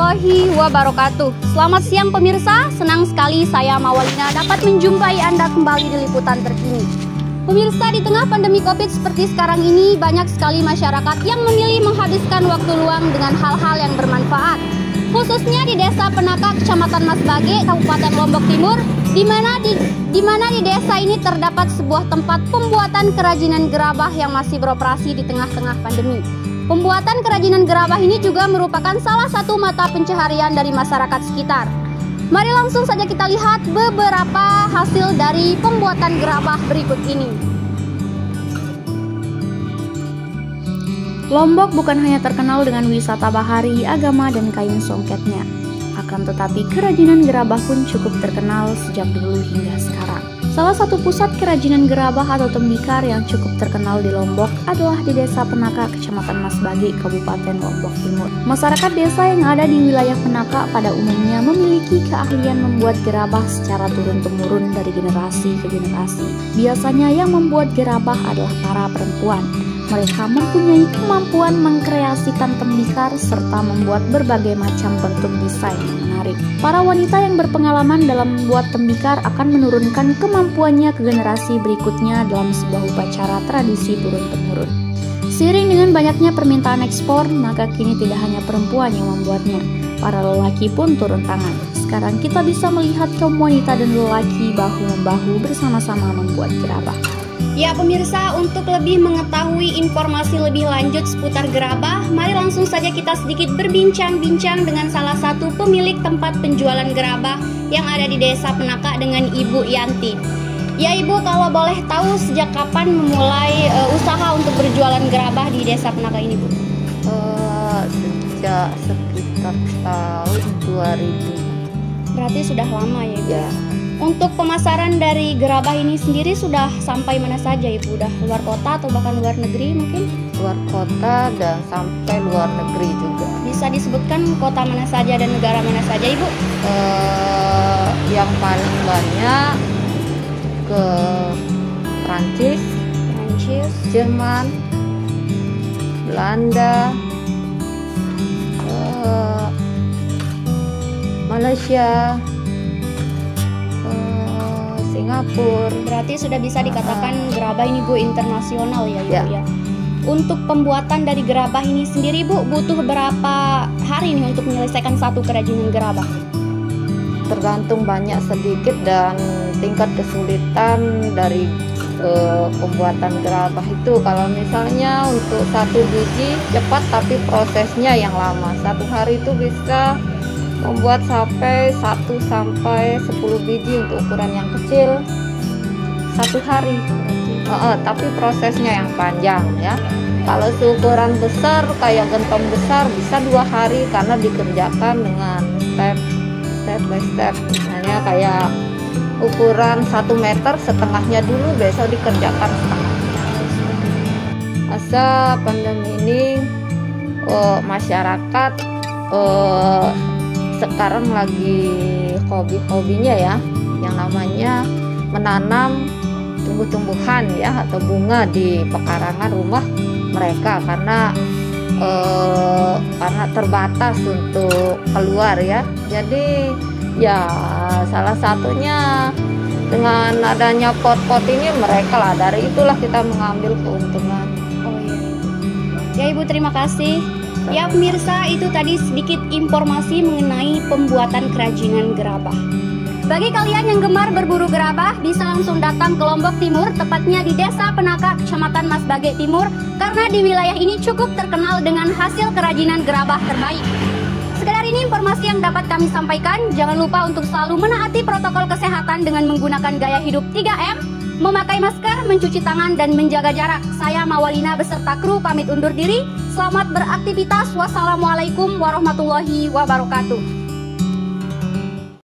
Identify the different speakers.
Speaker 1: warahmatullahi wabarakatuh. Selamat siang pemirsa, senang sekali saya Mawalina dapat menjumpai Anda kembali di liputan terkini. Pemirsa, di tengah pandemi Covid seperti sekarang ini, banyak sekali masyarakat yang memilih menghabiskan waktu luang dengan hal-hal yang bermanfaat. Khususnya di Desa Penaka, Kecamatan Masbage, Kabupaten Lombok Timur, di mana di desa ini terdapat sebuah tempat pembuatan kerajinan gerabah yang masih beroperasi di tengah-tengah pandemi. Pembuatan kerajinan gerabah ini juga merupakan salah satu mata pencaharian dari masyarakat sekitar. Mari langsung saja kita lihat beberapa hasil dari pembuatan gerabah berikut ini. Lombok bukan hanya terkenal dengan wisata bahari, agama, dan kain songketnya. Akan tetapi kerajinan gerabah pun cukup terkenal sejak dulu hingga sekarang. Salah satu pusat kerajinan gerabah atau tembikar yang cukup terkenal di Lombok adalah di Desa Penaka, Kecamatan Masbage, Kabupaten Lombok Timur. Masyarakat desa yang ada di wilayah Penaka pada umumnya memiliki keahlian membuat gerabah secara turun-temurun dari generasi ke generasi. Biasanya yang membuat gerabah adalah para perempuan. Mereka mempunyai kemampuan mengkreasikan tembikar serta membuat berbagai macam bentuk desain yang menarik. Para wanita yang berpengalaman dalam membuat tembikar akan menurunkan kemampuannya ke generasi berikutnya dalam sebuah upacara tradisi turun-temurun. Seiring dengan banyaknya permintaan ekspor, maka kini tidak hanya perempuan yang membuatnya, para lelaki pun turun tangan. Sekarang kita bisa melihat kaum wanita dan lelaki bahu-membahu bersama-sama membuat gerabah. Ya pemirsa, untuk lebih mengetahui informasi lebih lanjut seputar gerabah, mari langsung saja kita sedikit berbincang-bincang dengan salah satu pemilik tempat penjualan gerabah yang ada di Desa Penaka dengan Ibu Yanti. Ya Ibu, kalau boleh tahu sejak kapan memulai usaha untuk berjualan gerabah di Desa Penaka ini Bu?
Speaker 2: Sejak sekitar tahun 2000.
Speaker 1: Berarti sudah lama ya Ibu?
Speaker 2: Ya.
Speaker 1: Untuk pemasaran dari gerabah ini sendiri sudah sampai mana saja Ibu? Udah luar kota atau bahkan luar negeri mungkin?
Speaker 2: Luar kota dan sampai luar negeri juga.
Speaker 1: Bisa disebutkan kota mana saja dan negara mana saja Ibu?
Speaker 2: Yang paling banyak ke Prancis, Jerman, Belanda, Malaysia, Singapura.
Speaker 1: Berarti sudah bisa dikatakan gerabah ini go internasional ya Ibu ya. Untuk pembuatan dari gerabah ini sendiri Bu, butuh berapa hari nih untuk menyelesaikan satu kerajinan gerabah?
Speaker 2: Tergantung banyak sedikit dan tingkat kesulitan dari pembuatan gerabah itu. Kalau misalnya untuk satu biji cepat tapi prosesnya yang lama. Satu hari itu bisa membuat sampai 1 sampai 10 biji untuk ukuran yang kecil satu hari. Tapi prosesnya yang panjang ya. Kalau seukuran besar kayak gentong besar bisa 2 hari karena dikerjakan dengan step by step. Misalnya kayak ukuran 1 meter, setengahnya dulu, besok dikerjakan setengahnya. Masa pandemi ini masyarakat sekarang lagi hobi-hobinya ya, yang namanya menanam tumbuh-tumbuhan ya atau bunga di pekarangan rumah mereka karena terbatas untuk keluar ya. Jadi ya salah satunya dengan adanya pot-pot ini mereka lah, dari itulah kita mengambil keuntungan.
Speaker 1: Oh iya. Ya Ibu, terima kasih. Ya pemirsa, itu tadi sedikit informasi mengenai pembuatan kerajinan gerabah. Bagi kalian yang gemar berburu gerabah, bisa langsung datang ke Lombok Timur, tepatnya di Desa Penaka, Kecamatan Masbage Timur, karena di wilayah ini cukup terkenal dengan hasil kerajinan gerabah terbaik. Sekedar ini informasi yang dapat kami sampaikan. Jangan lupa untuk selalu menaati protokol kesehatan dengan menggunakan gaya hidup 3M, memakai masker, mencuci tangan, dan menjaga jarak. Saya Mawalina beserta kru pamit undur diri. Selamat beraktivitas. Wassalamualaikum warahmatullahi wabarakatuh.